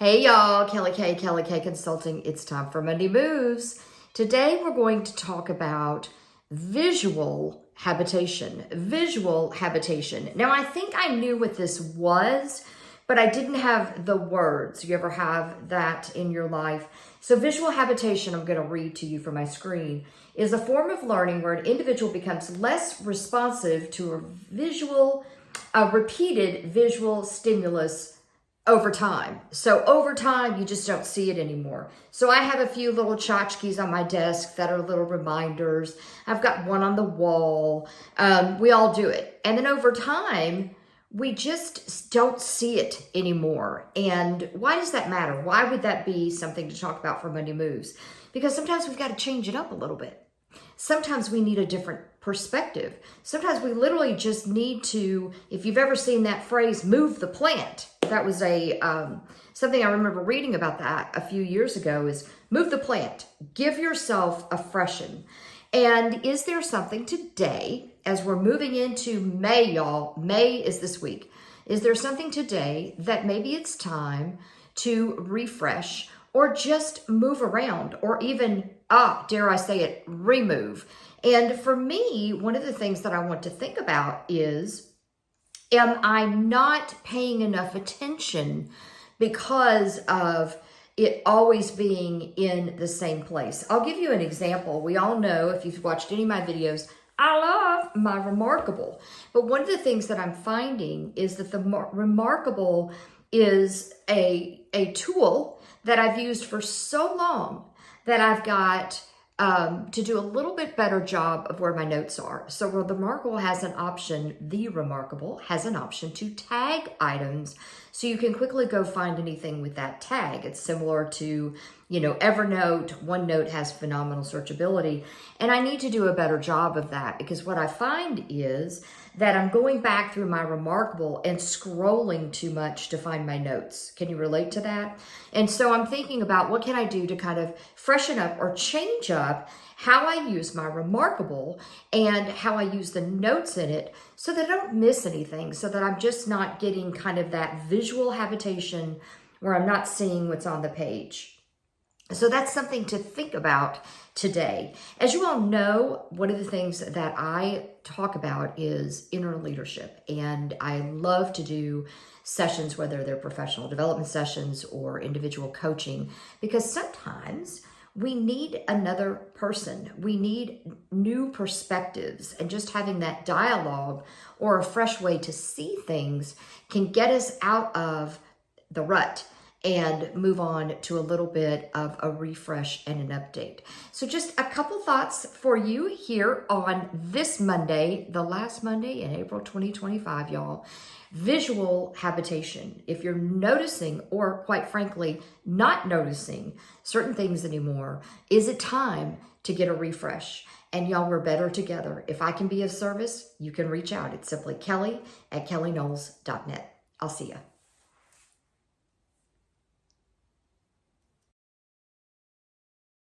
Hey y'all, Kelly K Consulting. It's time for Monday Moves. Today we're going to talk about visual habitation. Visual habitation. Now I think I knew what this was, but I didn't have the words. You ever have that in your life? So visual habitation, I'm going to read to you from my screen, is a form of learning where an individual becomes less responsive to a repeated visual stimulus over time. So over time, you just don't see it anymore. So I have a few little tchotchkes on my desk that are little reminders. I've got one on the wall. We all do it. And then over time, we just don't see it anymore. And why does that matter? Why would that be something to talk about for Monday Moves? Because sometimes we've got to change it up a little bit. Sometimes we need a different perspective. Sometimes we literally just need to, if you've ever seen that phrase, move the plant. That was something I remember reading about that a few years ago, is move the plant. Give yourself a freshen. And is there something today, as we're moving into May, y'all, May is this week. Is there something today that maybe it's time to refresh or just move around, or even, dare I say it, remove? And for me, one of the things that I want to think about is, am I not paying enough attention because of it always being in the same place? I'll give you an example. We all know, if you've watched any of my videos, I love my Remarkable. But one of the things that I'm finding is that the Remarkable is a tool that I've used for so long that I've got to do a little bit better job of where my notes are. So the Remarkable has an option to tag items, so you can quickly go find anything with that tag. It's similar to, Evernote. OneNote has phenomenal searchability, and I need to do a better job of that, because what I find is that I'm going back through my Remarkable and scrolling too much to find my notes. Can you relate to that? And so I'm thinking about, what can I do to kind of freshen up or change up how I use my Remarkable and how I use the notes in it, so that I don't miss anything, so that I'm just not getting kind of that visual habitation where I'm not seeing what's on the page. So that's something to think about today. As you all know, one of the things that I talk about is inner leadership. And I love to do sessions, whether they're professional development sessions or individual coaching, because sometimes we need another person. We need new perspectives, and just having that dialogue or a fresh way to see things can get us out of the rut and move on to a little bit of a refresh and an update. So just a couple thoughts for you here on this Monday, the last Monday in April 2025, y'all. Visual habitation. If you're noticing, or quite frankly, not noticing certain things anymore, is it time to get a refresh? And y'all, we're better together. If I can be of service, you can reach out. It's simply Kelly@kellyknowles.net. I'll see ya.